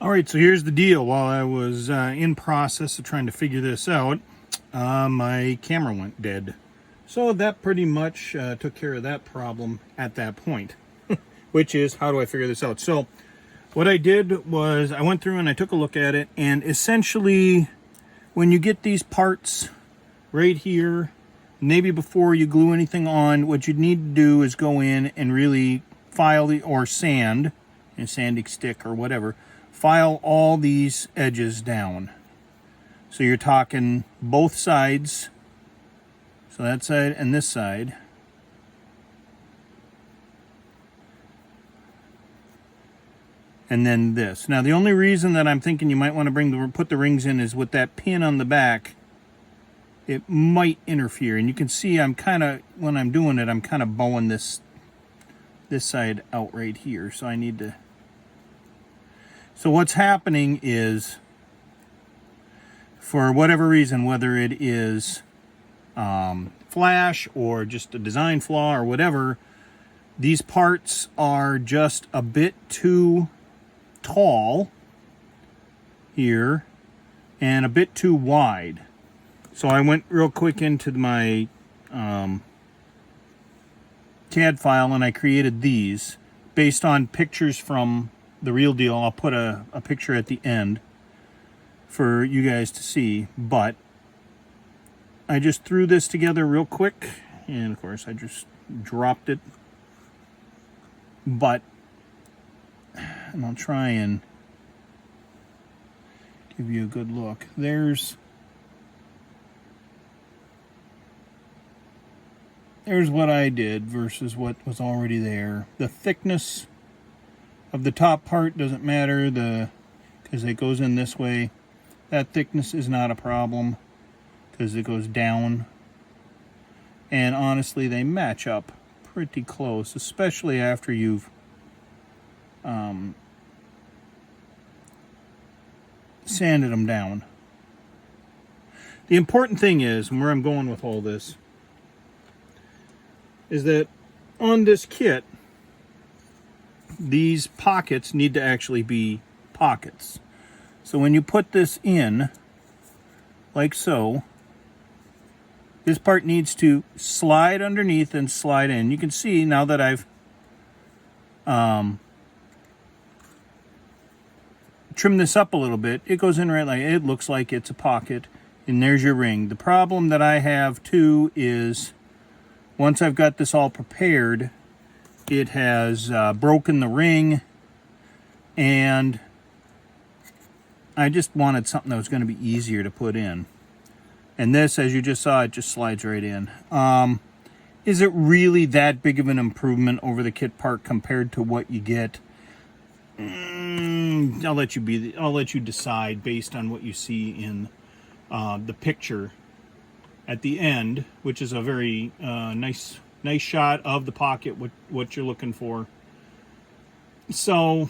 All right, so here's the deal. While I was in process of trying to figure this out, my camera went dead. So that pretty much took care of that problem at that point, which is, how do I figure this out? So what I did was I went through and I took a look at it, and essentially when you get these parts right here, maybe before you glue anything on, what you need to do is go in and really file or sand, a sanding stick or whatever, file all these edges down. So you're talking both sides, so that side and this side. And then this. Now the only reason that I'm thinking you might want to put the rings in is with that pin on the back, it might interfere. And you can see I'm kind of, when I'm doing it, I'm kind of bowing this side out right here. So I need to, so what's happening is, for whatever reason, whether it is flash or just a design flaw or whatever, these parts are just a bit too tall here and a bit too wide. So I went real quick into my CAD file and I created these based on pictures from the real deal. I'll put a picture at the end for you guys to see, but I just threw this together real quick, and of course I just dropped it, but, and I'll try and give you a good look. There's what I did versus what was already there. The thickness of the top part doesn't matter, because it goes in this way. That thickness is not a problem because it goes down. And honestly, they match up pretty close, especially after you've sanded them down. The important thing is, and where I'm going with all this, is that on this kit, these pockets need to actually be pockets. So when you put this in, like so, this part needs to slide underneath and slide in. You can see now that I've trimmed this up a little bit, it goes in right like, it looks like it's a pocket, and there's your ring. The problem that I have too is, once I've got this all prepared, it has broken the ring, and I just wanted something that was going to be easier to put in. And this, as you just saw, it just slides right in. Is it really that big of an improvement over the kit part compared to what you get? I'll let you decide based on what you see in the picture at the end, which is a very nice shot of the pocket, what you're looking for. So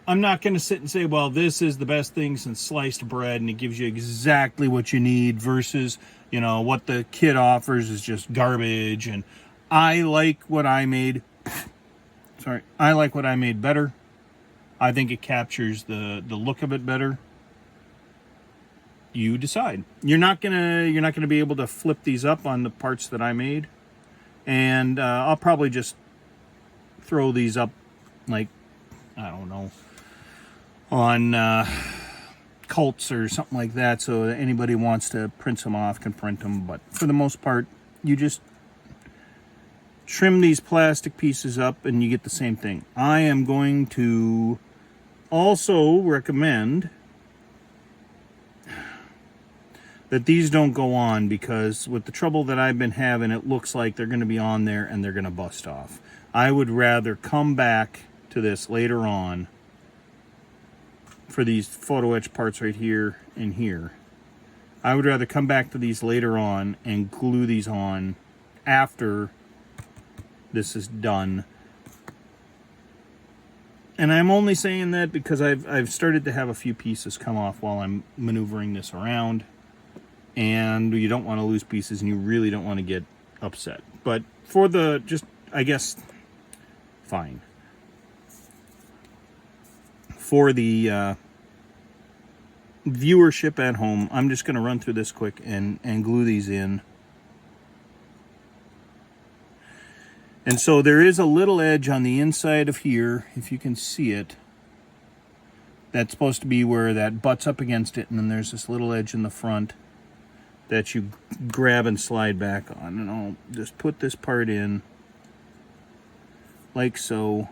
I'm not going to sit and say, well, this is the best thing since sliced bread and it gives you exactly what you need versus, you know, what the kit offers is just garbage. And I like what I made. Sorry, I like what I made better. I think it captures the look of it better. You decide. You're not gonna be able to flip these up on the parts that I made, and I'll probably just throw these up, like, I don't know, on Cults or something like that, so that anybody wants to print them off can print them. But for the most part, you just trim these plastic pieces up and you get the same thing. I am going to also recommend that these don't go on, because with the trouble that I've been having, it looks like they're going to be on there and they're going to bust off. I would rather come back to this later on for these photo etch parts right here and here. I would rather come back to these later on and glue these on after this is done. And I'm only saying that because I've started to have a few pieces come off while I'm maneuvering this around. And you don't want to lose pieces, and you really don't want to get upset. But for the, just, I guess, fine. for the viewership at home, I'm just going to run through this quick and glue these in. And so there is a little edge on the inside of here, if you can see it. That's supposed to be where that butts up against it, and then there's this little edge in the front that you grab and slide back on. And I'll just put this part in like so.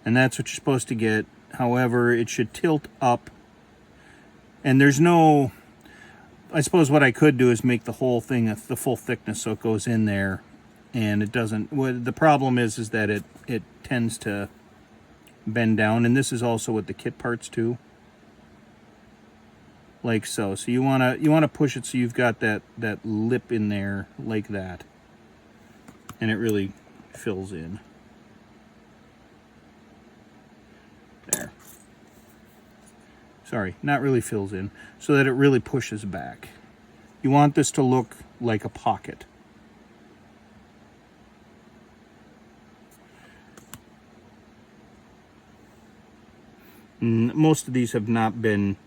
And that's what you're supposed to get. However, it should tilt up. And there's no... I suppose what I could do is make the whole thing the full thickness so it goes in there. And it doesn't... What the problem is that it tends to bend down. And this is also with the kit parts too. Like so. So you wanna push it so you've got that lip in there like that. And it really fills in. There. Sorry, not really fills in, so that it really pushes back. You want this to look like a pocket. Most of these have not been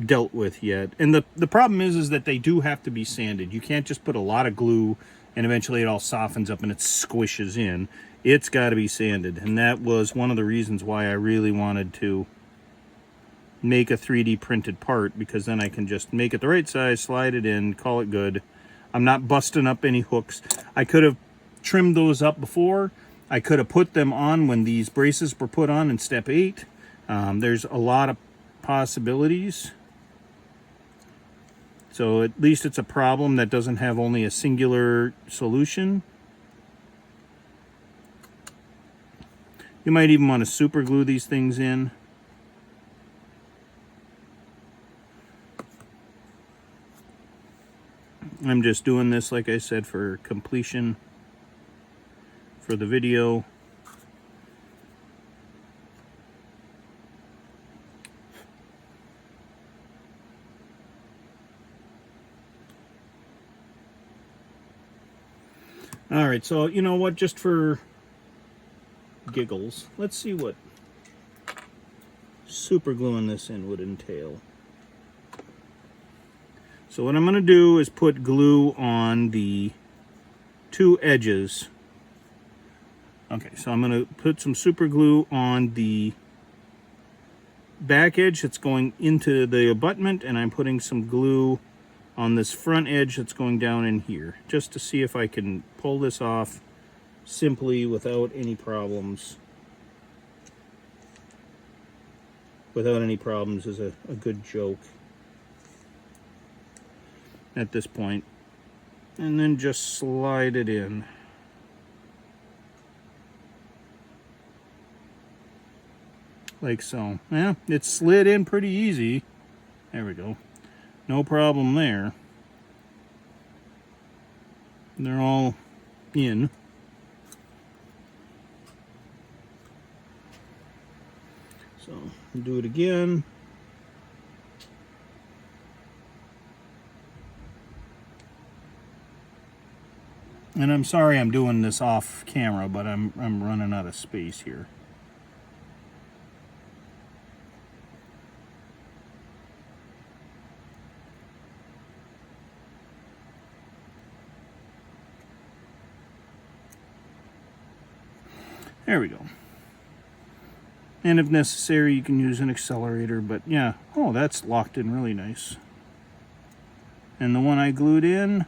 dealt with yet. And the problem is that they do have to be sanded. You can't just put a lot of glue and eventually it all softens up and it squishes in. It's got to be sanded. And that was one of the reasons why I really wanted to make a 3D printed part, because then I can just make it the right size, slide it in, call it good. I'm not busting up any hooks. I could have trimmed those up before. I could have put them on when these braces were put on in step 8. There's a lot of possibilities. So at least it's a problem that doesn't have only a singular solution. You might even want to super glue these things in. I'm just doing this, like I said, for completion for the video. All right, so you know what, just for giggles, let's see what super gluing this in would entail. So what I'm going to do is put glue on the 2 edges. Okay, so I'm going to put some super glue on the back edge that's going into the abutment, and I'm putting some glue on this front edge that's going down in here, just to see if I can pull this off simply without any problems. Without any problems is a good joke at this point. And then just slide it in. Like so. Yeah, it slid in pretty easy. There we go. No problem there. They're all in. So, do it again. And I'm sorry I'm doing this off camera, but I'm running out of space here. There we go. And if necessary, you can use an accelerator, but yeah. Oh, that's locked in really nice. And the one I glued in,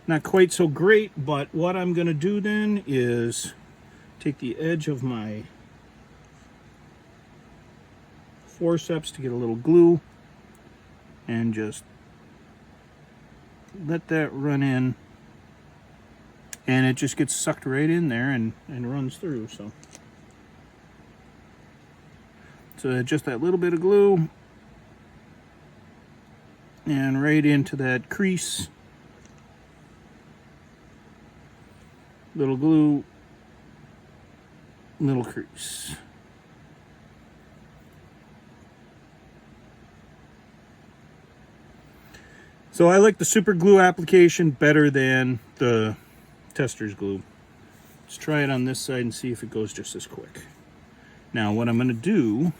not quite so great, but what I'm going to do then is take the edge of my forceps to get a little glue and just let that run in. And it just gets sucked right in there and runs through. So just that little bit of glue and right into that crease. Little glue, little crease. So I like the super glue application better than the tester's glue. Let's try it on this side and see if it goes just as quick. Now what I'm going to do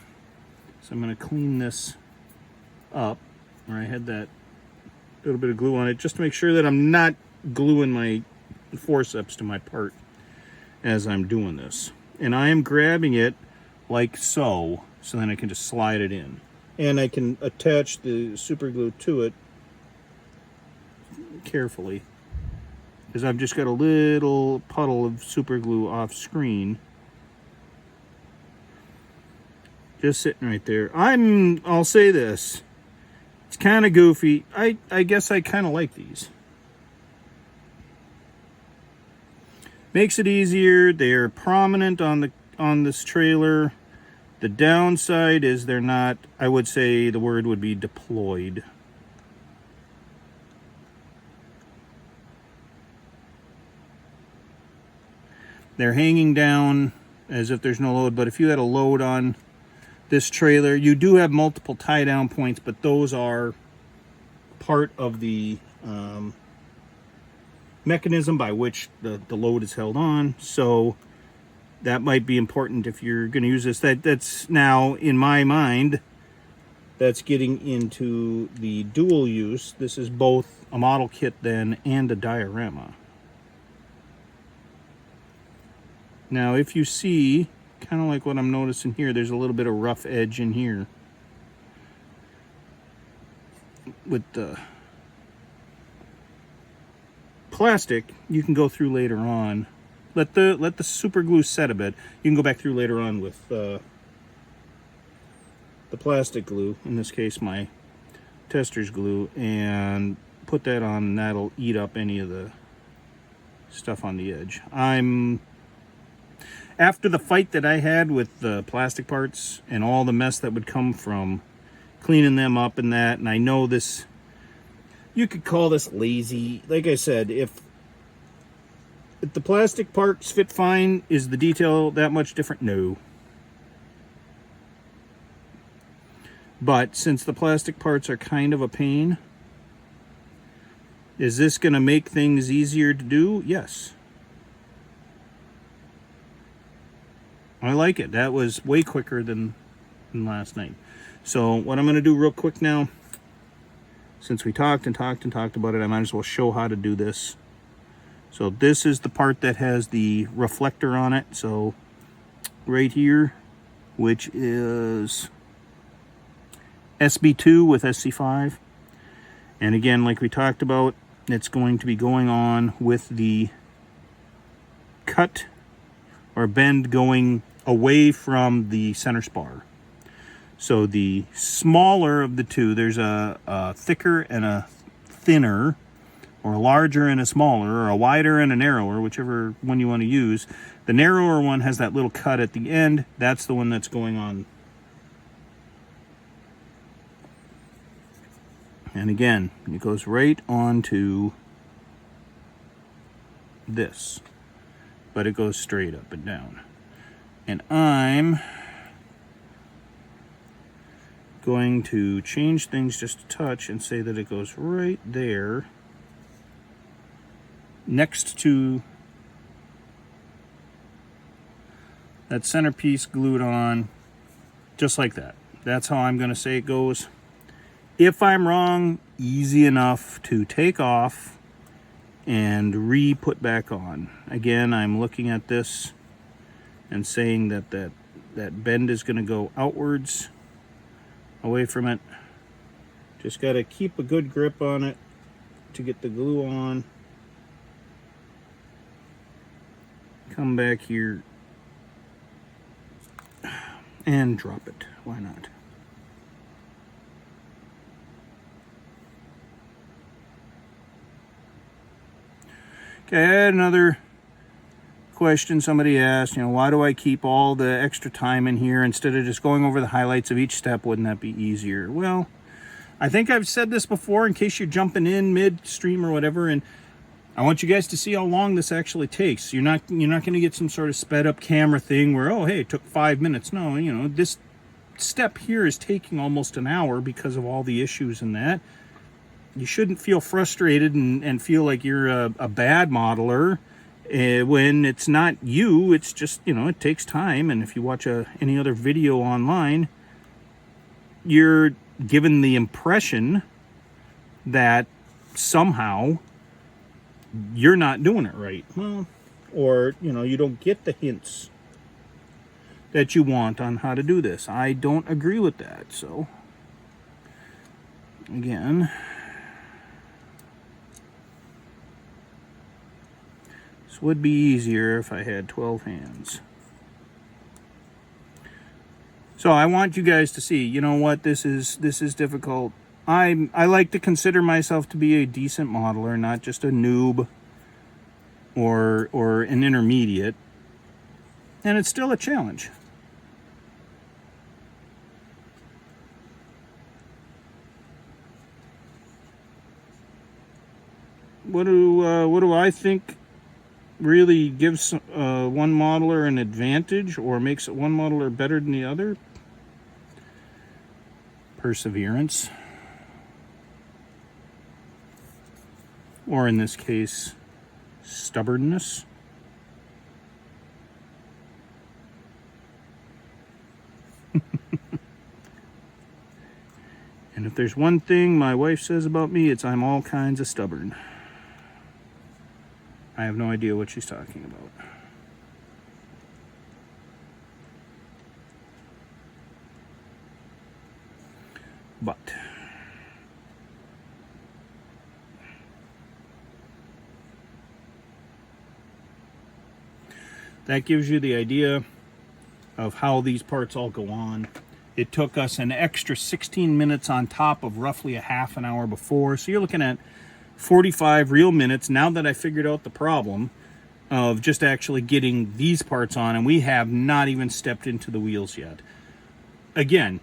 is I'm going to clean this up where I had that little bit of glue on it, just to make sure that I'm not gluing my forceps to my part as I'm doing this. And I am grabbing it like so, so then I can just slide it in. And I can attach the super glue to it carefully, because I've just got a little puddle of super glue off screen. Just sitting right there. I'll say this. It's kind of goofy. I guess I kind of like these. Makes it easier. They're prominent on this trailer. The downside is they're not, I would say the word would be deployed. They're hanging down as if there's no load, but if you had a load on this trailer, you do have multiple tie down points, but those are part of the mechanism by which the load is held on. So that might be important if you're going to use this. That's now, in my mind, that's getting into the dual use. This is both a model kit then and a diorama. Now, if you see, kind of like what I'm noticing here, there's a little bit of rough edge in here with the plastic. You can go through later on. Let the super glue set a bit. You can go back through later on with the plastic glue, in this case my tester's glue, and put that on, and that'll eat up any of the stuff on the edge. After the fight that I had with the plastic parts and all the mess that would come from cleaning them up and that, and I know this, you could call this lazy. Like I said, if the plastic parts fit fine, is the detail that much different? No. But since the plastic parts are kind of a pain, is this going to make things easier to do? Yes. I like it. That was way quicker than last night. So what I'm going to do real quick now, since we talked about it, I might as well show how to do this. So this is the part that has the reflector on it. So right here, which is SB2 with SC5. And again, like we talked about, it's going to be going on with the cut or bend going away from the center spar. So the smaller of the two, there's a thicker and a thinner, or a larger and a smaller, or a wider and a narrower, whichever one you want to use. The narrower one has that little cut at the end. That's the one that's going on. And again, it goes right onto this, but it goes straight up and down. And I'm going to change things just a touch and say that it goes right there next to that centerpiece glued on, just like that. That's how I'm going to say it goes. If I'm wrong, easy enough to take off and re-put back on. Again, I'm looking at this and saying that bend is going to go outwards, away from it. Just got to keep a good grip on it to get the glue on. Come back here and drop it. Why not? Okay, I had another question somebody asked, why do I keep all the extra time in here instead of just going over the highlights of each step? Wouldn't that be easier? Well, I think I've said this before in case you're jumping in mid-stream or whatever, and I want you guys to see how long this actually takes. You're not going to get some sort of sped up camera thing where, oh, hey, it took 5 minutes. No, this step here is taking almost an hour because of all the issues and that. You shouldn't feel frustrated and feel like you're a bad modeler When it's not you, it's just, you know, it takes time. And if you watch any other video online, you're given the impression that somehow you're not doing it right. Well, or, you know, you don't get the hints that you want on how to do this. I don't agree with that. So, again, this would be easier if I had 12 hands. So I want you guys to see, you know what, this is difficult. I like to consider myself to be a decent modeler, not just a noob or an intermediate. And it's still a challenge. What do I think really gives one modeler an advantage or makes one modeler better than the other? Perseverance. Or in this case, stubbornness. And if there's one thing my wife says about me, it's I'm all kinds of stubborn. I have no idea what she's talking about. But that gives you the idea of how these parts all go on. It took us an extra 16 minutes on top of roughly a half an hour before. So you're looking at 45 real minutes now that I figured out the problem of just actually getting these parts on, and we have not even stepped into the wheels yet. Again,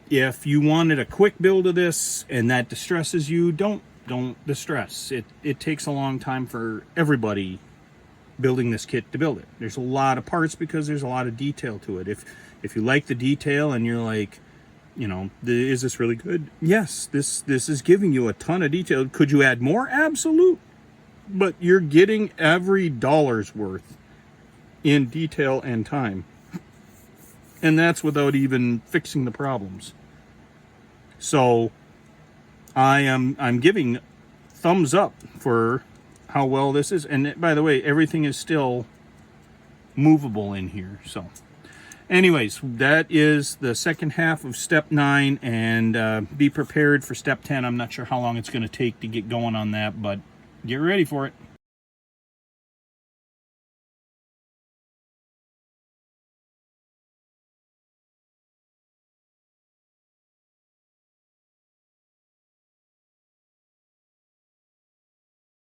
if you wanted a quick build of this and that distresses you, don't distress. It takes a long time for everybody building this kit to build it. There's a lot of parts because there's a lot of detail to it. If you like the detail and you're like, you know, is this really good? Yes, this is giving you a ton of detail. Could you add more? Absolute. But you're getting every dollar's worth in detail and time. And that's without even fixing the problems. So I'm giving thumbs up for how well this is. And by the way, everything is still movable in here. So anyways, that is the second half of step 9, and be prepared for step 10. I'm not sure how long it's going to take to get going on that, but get ready for it.